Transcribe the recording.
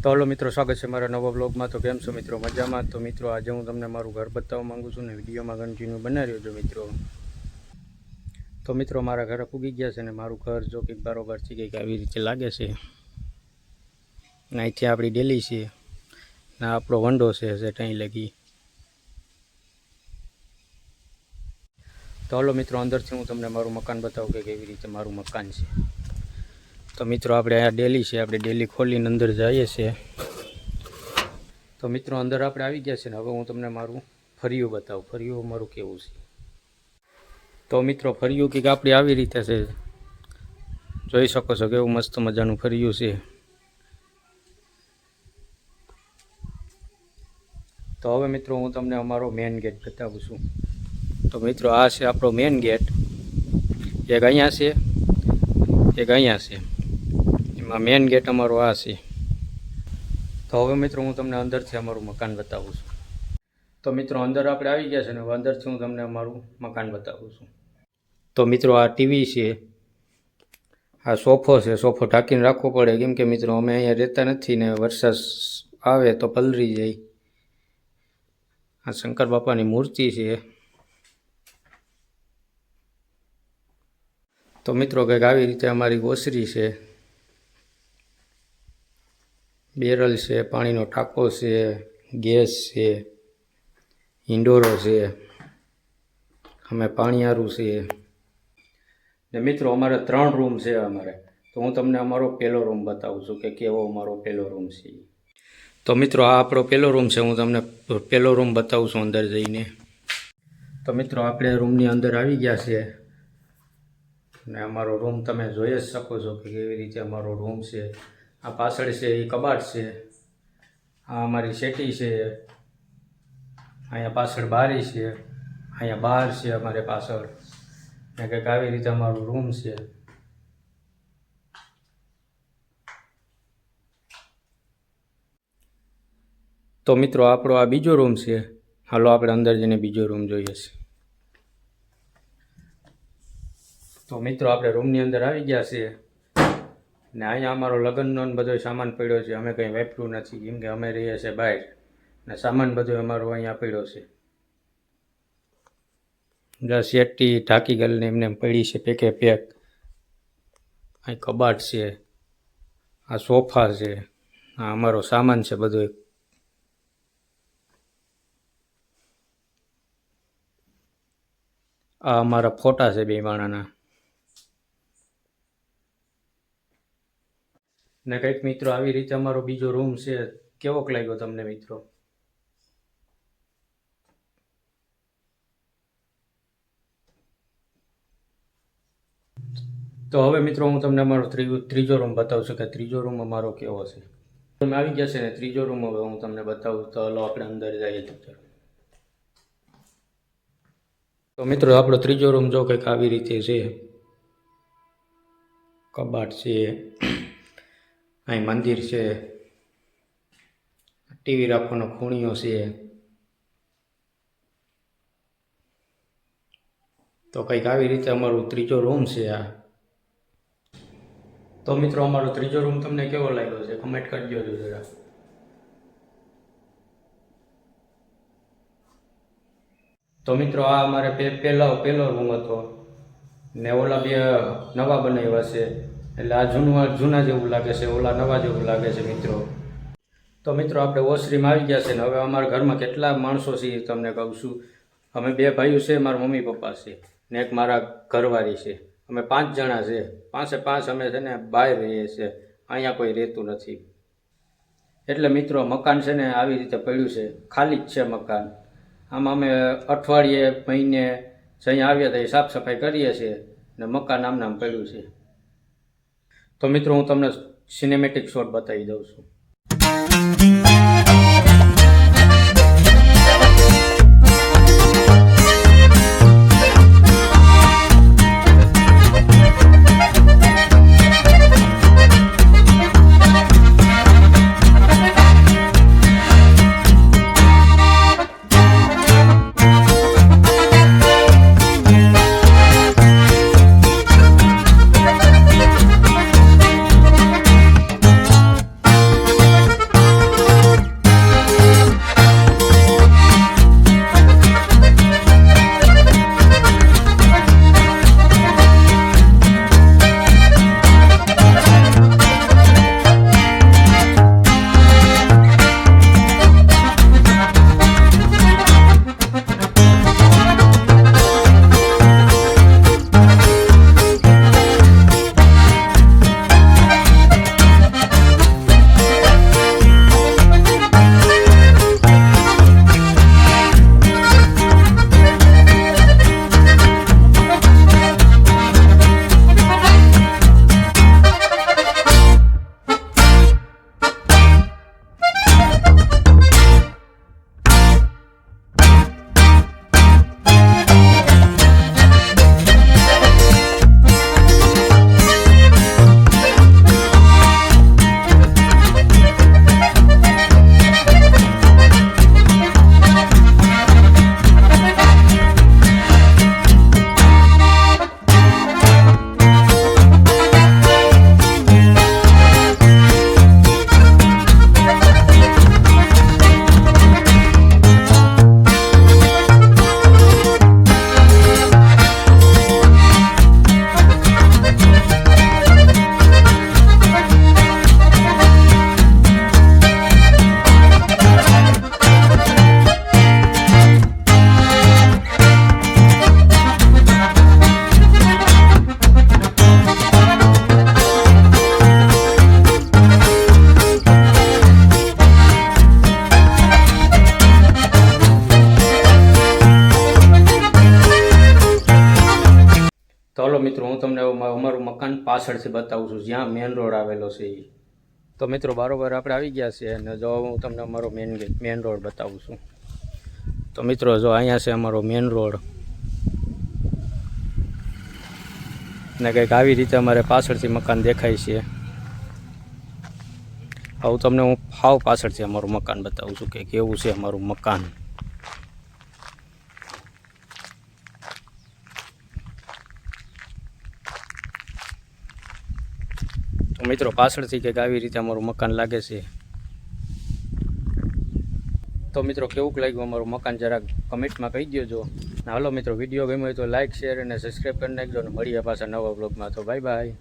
તો હલો મિત્રો, સ્વાગત છે મારા નવા બ્લોગમાં। તો કેમ છો મિત્રો? મજામાં? તો મિત્રો આજે હું તમને મારું ઘર બતાવવા માંગુ છું ને વિડીયોમાં કન્ટિન્યુ બનાવી રહ્યો છું મિત્રો। તો મિત્રો મારા ઘરે પૂગી ગયા છે ને મારું ઘર જો કંઈક બરોબર છે કંઈક આવી રીતે લાગે છે। અહીંથી આપણી ડેલી છે ને આપણો વંડો છે ત્યાં લગી। તો હલો મિત્રો, અંદરથી હું તમને મારું મકાન બતાવું કે કેવી રીતે મારું મકાન છે। તો મિત્રો આપણે આ ડેલી છે, આપણે ડેલી ખોલીને અંદર જઈએ છીએ। તો મિત્રો અંદર આપણે આવી ગયા છે ને હવે હું તમને મારું ફરિયું બતાવું, ફરિયું મારું કેવું છે। તો મિત્રો ફરિયું કંઈક આપણી આવી રીતે છે, જોઈ શકો છો કેવું મસ્ત મજાનું ફરિયું છે। તો હવે મિત્રો હું તમને અમારો મેઇન ગેટ બતાવું છું। તો મિત્રો આ છે આપણો મેઇન ગેટ, એક અહીંયા છે એક અહીંયા છે, એમાં મેઇન ગેટ અમારો આ છે। તો હવે મિત્રો હું તમને અંદરથી અમારું મકાન બતાવું છું। તો મિત્રો અંદર આપણે આવી ગયા છે ને હવે અંદરથી હું તમને અમારું મકાન બતાવું છું। તો મિત્રો આ ટીવી છે, આ સોફો છે, સોફો ઢાંકીને રાખવો પડે કેમ કે મિત્રો અમે અહીંયા રહેતા નથી ને વરસાદ આવે તો પલળી જાય। આ શંકર બાપાની મૂર્તિ છે। તો મિત્રો કંઈક આવી રીતે અમારી ઓસરી છે, બેરલ છે, પાણીનો ટાંકો છે, ગેસ છે, ઇન્ડોરો છે, અમે પાણીયારું છે ને મિત્રો અમારે 3 રૂમ છે અમારે। તો હું તમને અમારો પહેલો રૂમ બતાવું છું કે કેવો અમારો પહેલો રૂમ છે। તો મિત્રો આ આપણો પહેલો રૂમ છે, હું તમને પહેલો રૂમ બતાવું છું અંદર જઈને। તો મિત્રો આપણે રૂમની અંદર આવી ગયા છે ને અમારો રૂમ તમે જોઈ જ શકો છો કે કેવી રીતે અમારો રૂમ છે। આ પાછળ છે એ કબાટ છે, આ અમારી સેટી છે, અહીંયા પાછળ બારી છે, અહીંયા બહાર છે અમારે પાછળ ને કંઈક આવી રીતે અમારું રૂમ છે। તો મિત્રો આપણો આ બીજો રૂમ છે, હાલો આપણે અંદર જઈને બીજો રૂમ જોઈએ છે। તો મિત્રો આપણે રૂમની અંદર આવી ગયા છે ને અહીંયા અમારો લગ્નનો બધો સામાન પડ્યો છે, અમે કંઈ વાપર્યું નથી કેમ કે અમે રહીએ છીએ બહાર ને સામાન બધો અમારો અહીંયા પડ્યો છે। સેટી ઢાંકી ગયેલી એમને પડી છે પેકે પેક। અહીં કબાટ છે, આ સોફા છે, આ અમારો સામાન છે બધો। આ અમારા ફોટા છે 2 માણાના ને કંઈક મિત્રો આવી રીતે અમારો બીજો રૂમ છે। કેવોક લાગ્યો તમને મિત્રો? તો હવે મિત્રો હું તમને અમારો ત્રીજો રૂમ બતાવું છું કે ત્રીજો રૂમ અમારો કેવો છે। તમે આવી ગયા છે ને ત્રીજો રૂમ હવે હું તમને બતાવું। તો હલો આપણે અંદર જઈએ। તો મિત્રો આપણો ત્રીજો રૂમ જો કંઈક આવી રીતે છે, કબાટ છે, અહીં મંદિર છે, ટીવી રાખવાનો ખૂણિયો છે। તો કંઈક આવી રીતે અમારો ત્રીજો રૂમ છે આ। તો મિત્રો અમારો ત્રીજો રૂમ તમને કેવો લાગ્યો છે કમેન્ટ કરજો જરા। તો મિત્રો આ અમારે પહેલો રૂમ હતો ને ઓલા 2 નવા બનાવ્યા છે, એટલે આ જૂના જેવું લાગે છે, ઓલા નવા જેવું લાગે છે મિત્રો। તો મિત્રો આપણે ઓસરીમાં આવી ગયા છે ને હવે અમારા ઘરમાં કેટલા માણસો છે એ તમને કહું છું। અમે 2 ભાઈઓ છે, મારા મમ્મી પપ્પા છે ને એક મારા ઘરવાળી છે, અમે 5 જણા છે। 5 અમે છે ને બહાર રહીએ છીએ, અહીંયા કોઈ રહેતું નથી। એટલે મિત્રો મકાન છે ને આવી રીતે પડ્યું છે, ખાલી જ છે મકાન। આમાં અમે અઠવાડિયે મહિને જઈ આવ્યા તો સાફ સફાઈ કરીએ છીએ ને મકાન આમ પડ્યું છે। તો મિત્રો હું તમને સિનેમેટિક શોટ બતાવી દઉં છું। પાછળથી બતાવું છું જ્યાં મેન રોડ આવેલો છે એ. તો મિત્રો બરાબર આપણે આવી ગયા છે અને જો હું તમને અમારો મેન રોડ બતાવું છું. તો મિત્રો જો અહીંયા છે અમારો મેન રોડ ને કંઈક આવી રીતે અમારે પાછળથી મકાન દેખાય છે. આવું તમને હું હાવ પાછળથી અમારું મકાન બતાવું છું કે કેવું છે અમારું મકાન. તો મિત્રો પાછળથી કંઈક આવી રીતે અમારું મકાન લાગે છે. તો મિત્રો કેવું લાગ્યું અમારું મકાન જરાક કમેન્ટમાં કહી દેજો. હાલો મિત્રો વિડીયો ગમ્યો હોય તો લાઇક શેર અને સબસ્ક્રાઈબ કરી નાખજો અને મળીએ પાછા નવા બ્લોગમાં. તો બાય બાય.